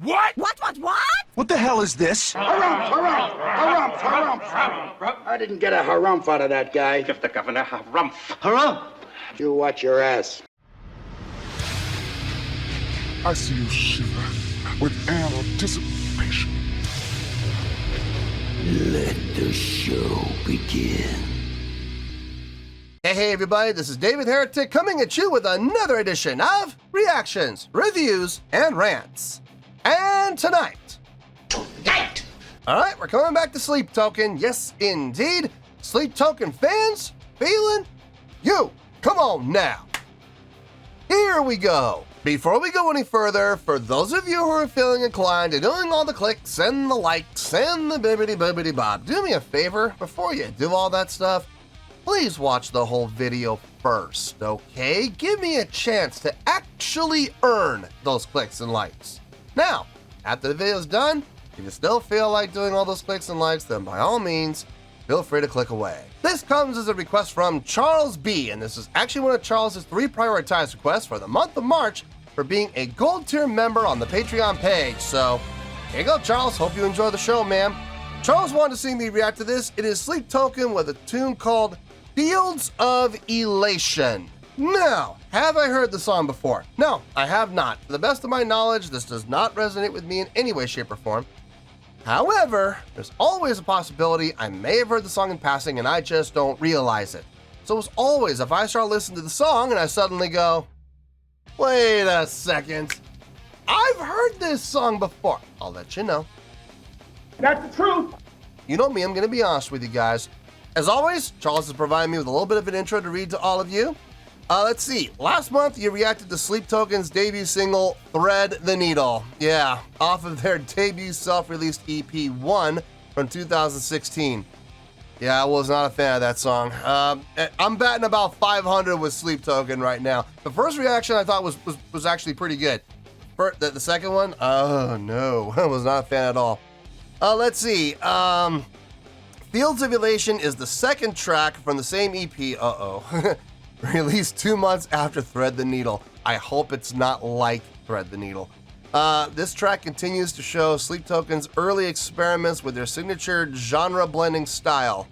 What? What? What the hell is this? Harumph. I didn't get a harumph out of that guy. Give the governor harumph. Harumph! You watch your ass. I see you shiver with anticipation. Let the show begin. Hey everybody, this is David Heretic coming at you with another edition of Reactions, Reviews, and Rants. And tonight, alright, we're coming back to Sleep Token. Yes, indeed. Sleep Token fans, feeling you. Come on now. Here we go. Before we go any further, for those of you who are feeling inclined to doing all the clicks and the likes and the bibbidi bob, do me a favor before you do all that stuff. Please watch the whole video first, okay? Give me a chance to actually earn those clicks and likes. Now, after the video's done, if you still feel like doing all those clicks and likes, then by all means, feel free to click away. This comes as a request from Charles B, and this is actually one of Charles's 3 prioritized requests for the month of March for being a gold tier member on the Patreon page. So, here you go, Charles. Hope you enjoy the show, man. Charles wanted to see me react to this. It is Sleep Token with a tune called Fields of Elation. Now, have I heard the song before? No, I have not. To the best of my knowledge, this does not resonate with me in any way, shape, or form. However, there's always a possibility I may have heard the song in passing and I just don't realize it. So as always, if I start listening to the song and I suddenly go, wait a second, I've heard this song before, I'll let you know. That's the truth. You know me, I'm going to be honest with you guys. As always, Charles has provided me with a little bit of an intro to read to all of you. Let's see. Last month, you reacted to Sleep Token's debut single, Thread the Needle. Yeah, off of their debut self-released EP 1 from 2016. Yeah, I was not a fan of that song. I'm batting about 500 with Sleep Token right now. The first reaction I thought was actually pretty good. The second one, oh no, I was not a fan at all. Let's see. Fields of Elation is the second track from the same EP, released 2 months after Thread the Needle. I hope it's not like Thread the Needle. This track continues to show Sleep Token's early experiments with their signature genre blending style.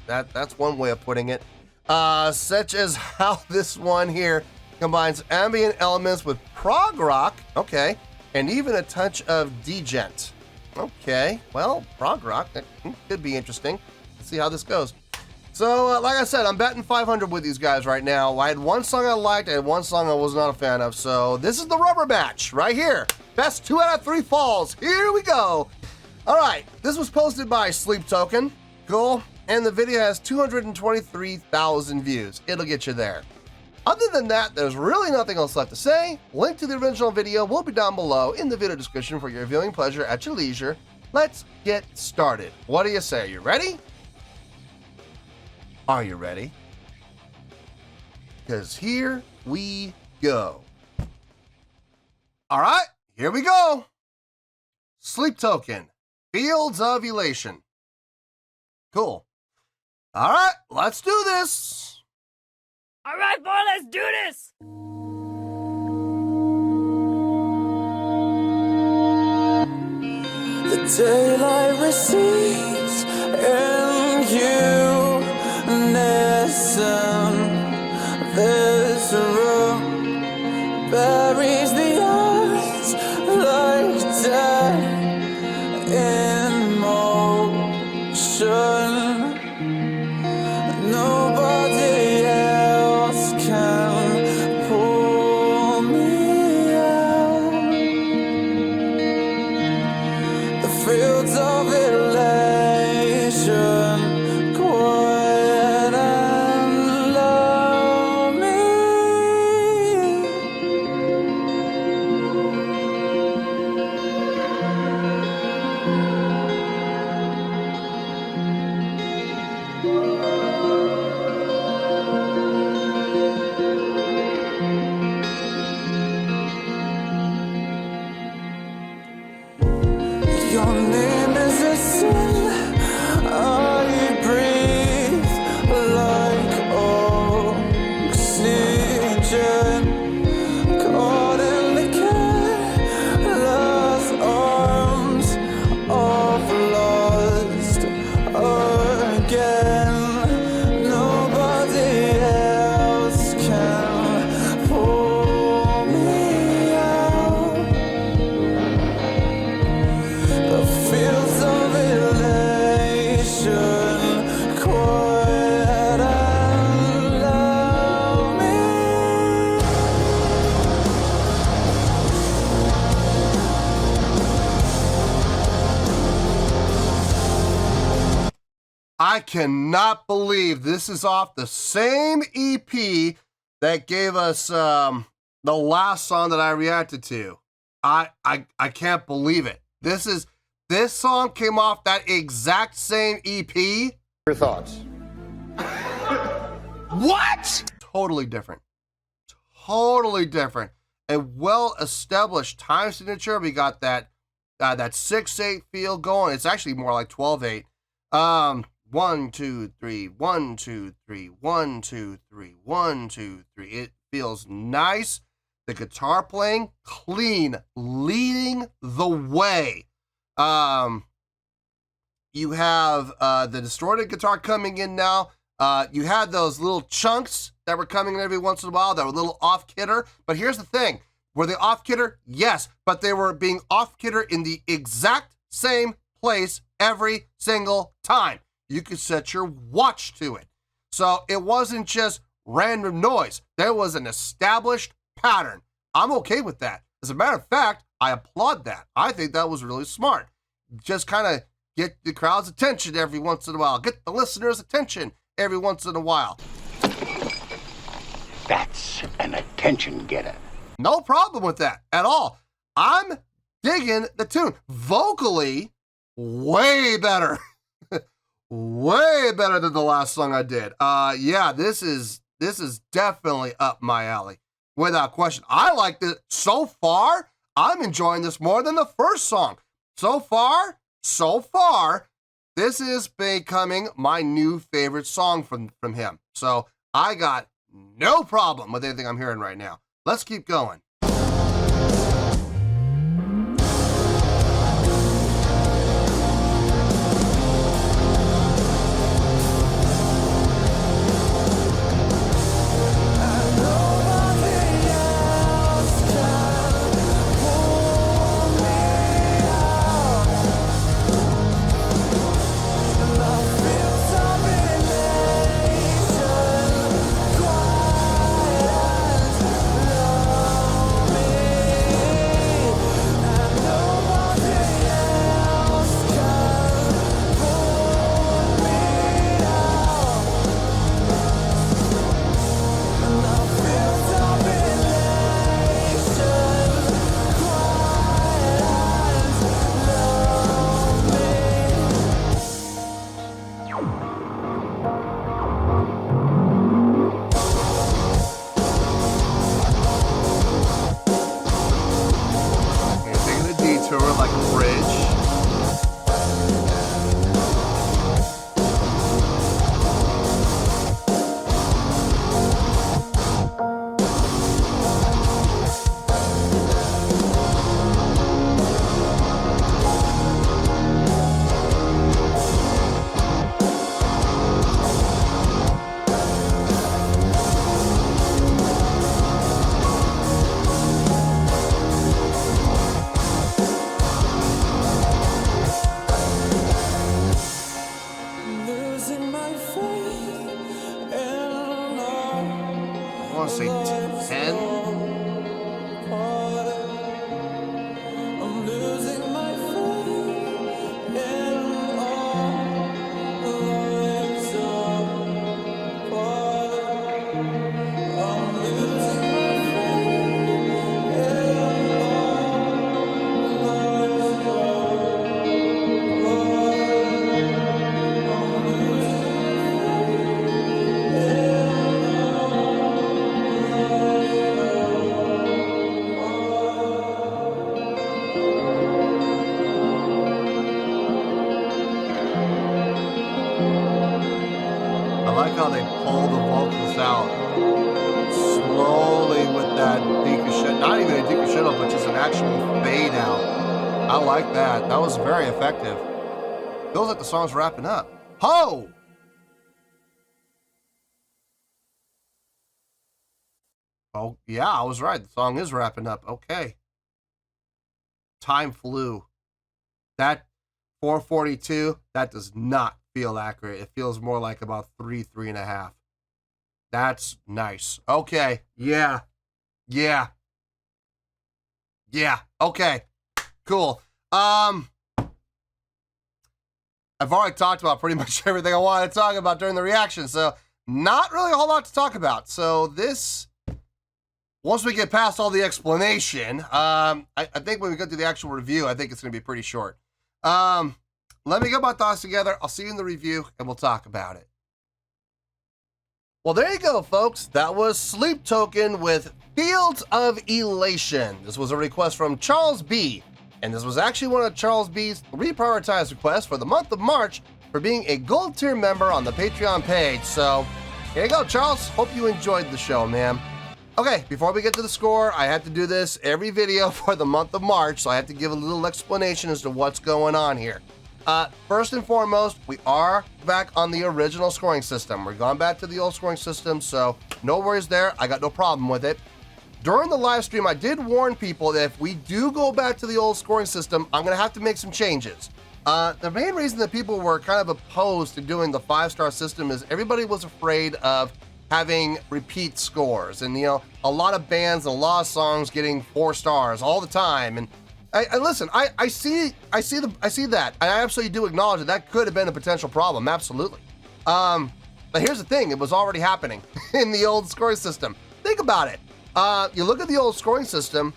That's one way of putting it. Such as how this one here combines ambient elements with prog rock, okay, and even a touch of djent. Okay, well, prog rock, that could be interesting. Let's see how this goes. So, like I said, I'm betting 500 with these guys right now. I had one song I liked, I had one song I was not a fan of, so this is the rubber match right here. Best 2 out of 3 falls. Here we go. All right, this was posted by Sleep Token. Cool. And the video has 223,000 views. It'll get you there. Other than that, there's really nothing else left to say. Link to the original video will be down below in the video description for your viewing pleasure at your leisure. Let's get started. What do you say? Are you ready? Are you ready? Because here we go. All right, here we go. Sleep Token, Fields of Elation. Cool. All right, let's do this. All right, boy, let's do this. The daylight recedes and you listen. This room buries the eyes like dead in motion. Nobody else can pull me out. The fields of elation, quiet and lonely. Your name is a sin I breathe like oxygen, caught in the careless I cannot believe this is off the same EP that gave us the last song that I reacted to. I can't believe it. This song came off that exact same EP. Your thoughts? What? Totally different. Totally different. A well-established time signature. We got that 6/8 feel going. It's actually more like 12/8. 1, 2, 3, 1, 2, 3, 1, 2, 3, 1, 2, 3. It feels nice. The guitar playing clean, leading the way. You have the distorted guitar coming in now. You had those little chunks that were coming in every once in a while that were a little off-kitter. But here's the thing. Were they off-kitter? Yes, but they were being off-kitter in the exact same place every single time. You could set your watch to it. So it wasn't just random noise. There was an established pattern. I'm okay with that. As a matter of fact, I applaud that. I think that was really smart. Just kind of get the crowd's attention every once in a while. Get the listener's attention every once in a while. That's an attention getter. No problem with that at all. I'm digging the tune. Vocally, way better. Way better than the last song I did. Yeah, this is definitely up my alley. Without question. I like this so far. I'm enjoying this more than the first song. So far, this is becoming my new favorite song from him. So I got no problem with anything I'm hearing right now. Let's keep going. That was very effective. Feels like the song's wrapping up. Ho! Oh, yeah, I was right. The song is wrapping up. Okay. Time flew. That 4:42, that does not feel accurate. It feels more like about 3.5. That's nice. Okay. Yeah. Okay. Cool. I've already talked about pretty much everything I wanted to talk about during the reaction, so not really a whole lot to talk about. So this, once we get past all the explanation, I think when we get to the actual review, I think it's going to be pretty short. Let me get my thoughts together. I'll see you in the review, and we'll talk about it. Well, there you go, folks. That was Sleep Token with Fields of Elation. This was a request from Charles B. And this was actually one of Charles B's reprioritized requests for the month of March for being a gold tier member on the Patreon page. So here you go, Charles. Hope you enjoyed the show, man. Okay, before we get to the score, I have to do this every video for the month of March, so I have to give a little explanation as to what's going on here. First and foremost, we are back on the original scoring system. We're going back to the old scoring system, so no worries there. I got no problem with it. During the live stream, I did warn people that if we do go back to the old scoring system, I'm going to have to make some changes. The main reason that people were kind of opposed to doing the 5-star system is everybody was afraid of having repeat scores. And, you know, a lot of bands and a lot of songs getting 4 stars all the time. And listen, I see that. I absolutely do acknowledge that could have been a potential problem. Absolutely. But here's the thing. It was already happening in the old scoring system. Think about it. You look at the old scoring system,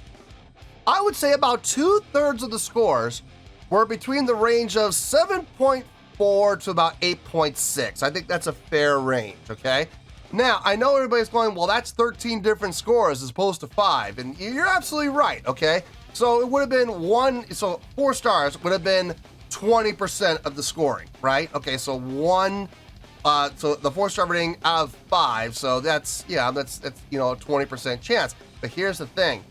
I would say about 2/3 of the scores were between the range of 7.4 to about 8.6. I think that's a fair range, okay? Now, I know everybody's going, well, that's 13 different scores as opposed to 5, and you're absolutely right, okay? So it would have been 4 stars would have been 20% of the scoring, right? Okay, so so the 4-star rating out of 5, so that's you know, a 20% chance. But here's the thing,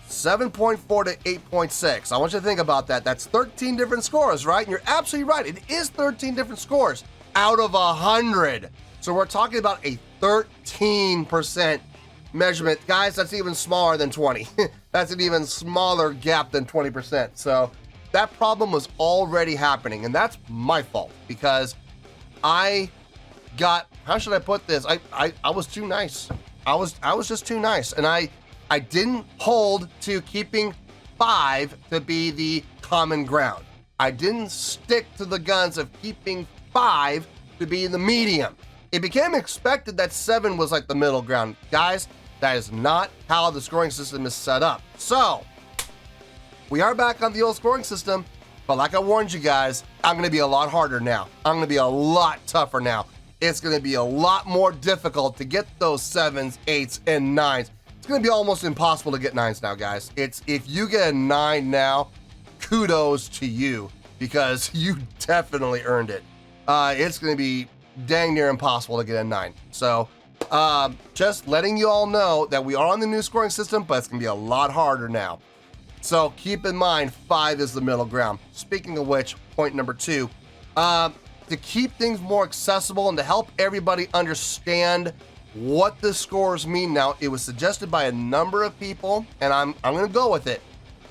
7.4 to 8.6. I want you to think about that. That's 13 different scores, right? And you're absolutely right. It is 13 different scores out of 100. So we're talking about a 13% measurement. Guys, that's even smaller than 20. That's an even smaller gap than 20%. So that problem was already happening, and that's my fault because I got, how should I put this? I was too nice. I was just too nice, and I didn't hold to keeping 5 to be the common ground. I didn't stick to the guns of keeping 5 to be the medium. It became expected that 7 was like the middle ground. Guys, that is not how the scoring system is set up. So we are back on the old scoring system, but like I warned you guys, I'm going to be a lot harder now. I'm going to be a lot tougher now. It's going to be a lot more difficult to get those 7s, 8s, and 9s. It's going to be almost impossible to get 9s now, guys. If you get a 9 now, kudos to you because you definitely earned it. It's going to be dang near impossible to get a 9. So just letting you all know that we are on the new scoring system, but it's going to be a lot harder now. So keep in mind, 5 is the middle ground. Speaking of which, point number 2, to keep things more accessible and to help everybody understand what the scores mean now, it was suggested by a number of people, and I'm going to go with it,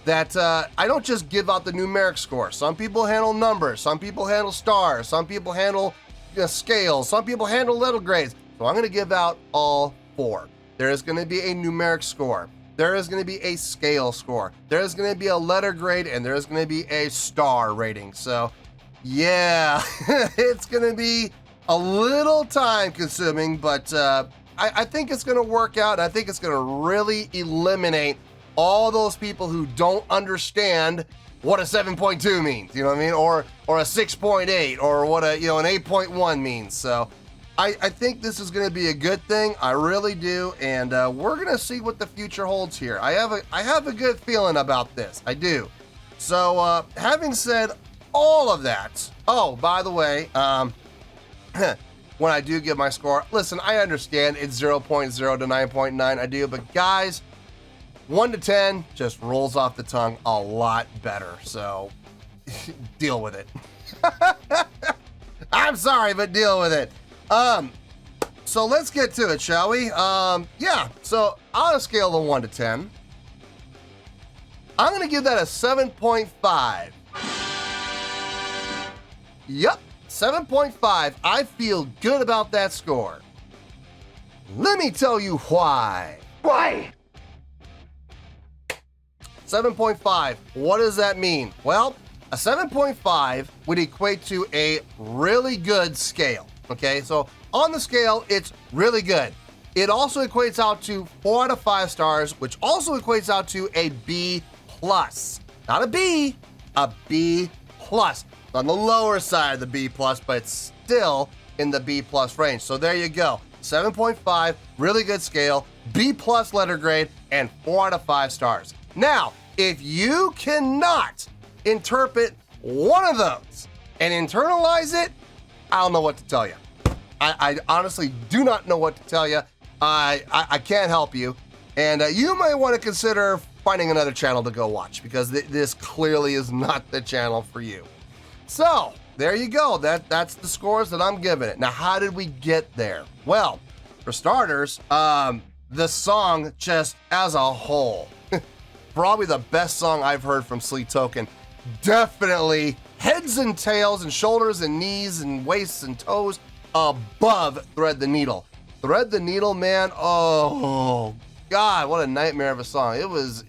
that I don't just give out the numeric score. Some people handle numbers, some people handle stars, some people handle scales, some people handle letter grades. So I'm going to give out all 4. There is going to be a numeric score. There is going to be a scale score. There is going to be a letter grade, and there is going to be a star rating. So yeah, it's going to be a little time consuming, but I think it's going to work out. I think it's going to really eliminate all those people who don't understand what a 7.2 means, you know what I mean? Or a 6.8 or what an 8.1 means. So I think this is going to be a good thing. I really do. And we're going to see what the future holds here. I have a good feeling about this. I do. So having said all of that, oh, by the way, when I do give my score, listen, I understand it's 0.0 to 9.9. I do, but guys, 1 to 10 just rolls off the tongue a lot better. So deal with it. I'm sorry, but deal with it. So let's get to it, shall we? Yeah, so on a scale of 1 to 10, I'm going to give that a 7.5. Yep, 7.5. I feel good about that score. Let me tell you why. Why? 7.5. What does that mean? Well, A 7.5 would equate to a really good scale, okay? So on the scale, it's really good. It also equates out to 4 out of 5 stars, which also equates out to a B+. Not a B, a B+. On the lower side of the B+, but it's still in the B+ range. So there you go. 7.5, really good scale, B+ letter grade, and 4 out of 5 stars. Now, if you cannot interpret one of those and internalize it, I don't know what to tell you. I honestly do not know what to tell you. I can't help you. And you might want to consider finding another channel to go watch, because this clearly is not the channel for you. So there you go. That's the scores that I'm giving it. Now, how did we get there? Well, for starters, the song just as a whole, probably the best song I've heard from Sleep Token. Definitely heads and tails and shoulders and knees and waists and toes above Thread the Needle. Thread the Needle, man. Oh God, what a nightmare of a song. It was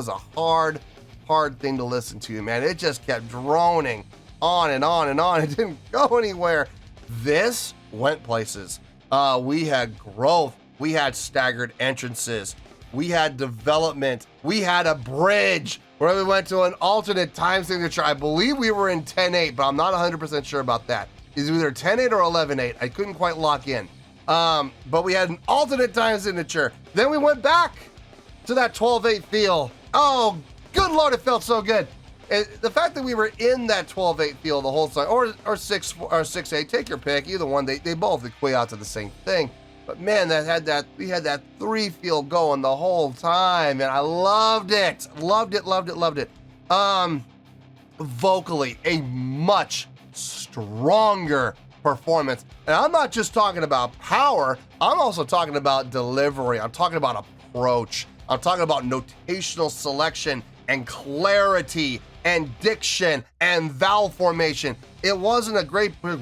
a hard thing to listen to, man. It just kept droning on and on and on. It didn't go anywhere. This went places. We had growth. We had staggered entrances. We had development. We had a bridge where we went to an alternate time signature. I believe we were in 10.8, but I'm not 100% sure about that. It's either 10.8 or 11.8. I couldn't quite lock in. But we had an alternate time signature. Then we went back to that 12.8 feel. Oh, good Lord, it felt so good. And the fact that we were in that 12.8 feel the whole song, or 6.8, take your pick, either one, they both equate out to the same thing. But man, we had that 3 feel going the whole time, and I loved it. Loved it. Vocally, a much stronger performance. And I'm not just talking about power, I'm also talking about delivery. I'm talking about approach. I'm talking about notational selection and clarity and diction and vowel formation. It wasn't a great big,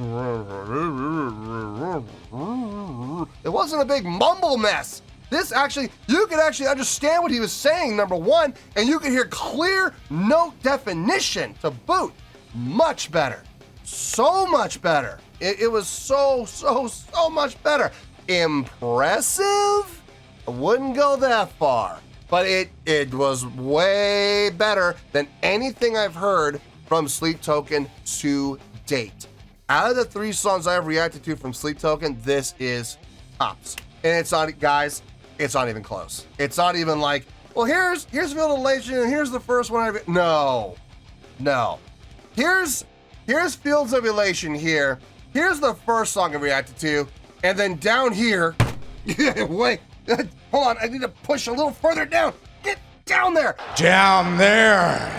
it wasn't a big mumble mess. This actually, you could actually understand what he was saying, number one, and you could hear clear note definition to boot. Much better. So much better. It was so much better. Impressive? I wouldn't go that far, but it was way better than anything I've heard from Sleep Token to date. Out of the 3 songs I've reacted to from Sleep Token, this is tops. And it's not, guys, it's not even close. It's not even like, well, here's Elation and here's the first one No. Here's Fields of Elation here. Here's the first song I reacted to. And then down here, wait, hold on, I need to push a little further down. Get down there. Down there.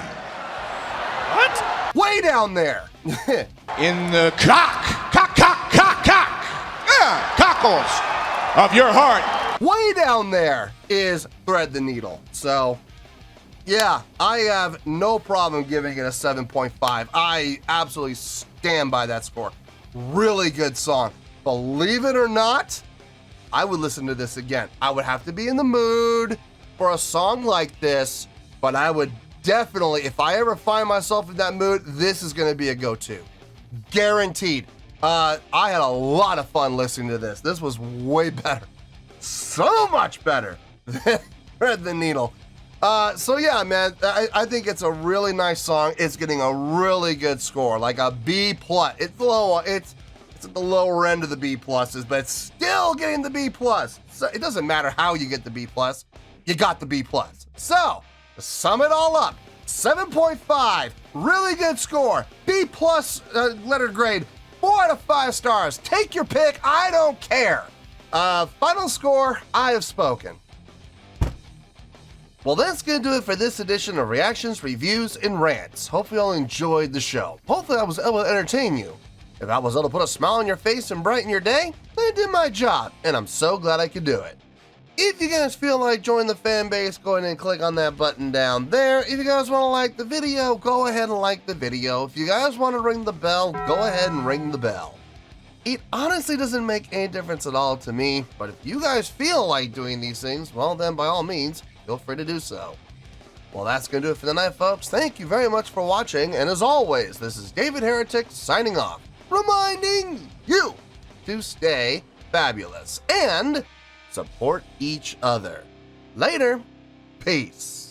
What? Way down there. In the cock. Cockles of your heart. Way down there is Thread the Needle. So, yeah, I have no problem giving it a 7.5. I absolutely stand by that score. Really good song. Believe it or not, I would listen to this again. I would have to be in the mood for a song like this, but I would definitely, if I ever find myself in that mood, this is going to be a go-to. Guaranteed. I had a lot of fun listening to this. This was way better. So much better than Thread the Needle. So yeah, man, I think it's a really nice song. It's getting a really good score, like a B+. It's low. It's at the lower end of the B+, but it's still getting the B+. So it doesn't matter how you get the B+, you got the B+. So to sum it all up, 7.5, really good score, B+ letter grade, 4 out of 5 stars. Take your pick, I don't care. Final score, I have spoken. Well, that's going to do it for this edition of Reactions, Reviews, and Rants. Hopefully you all enjoyed the show. Hopefully I was able to entertain you. If I was able to put a smile on your face and brighten your day, then I did my job, and I'm so glad I could do it. If you guys feel like joining the fan base, go ahead and click on that button down there. If you guys want to like the video, go ahead and like the video. If you guys want to ring the bell, go ahead and ring the bell. It honestly doesn't make any difference at all to me, but if you guys feel like doing these things, well then by all means, feel free to do so. Well, that's going to do it for the night, folks. Thank you very much for watching, and as always, this is David Heretic signing off, reminding you to stay fabulous and support each other. Later. Peace.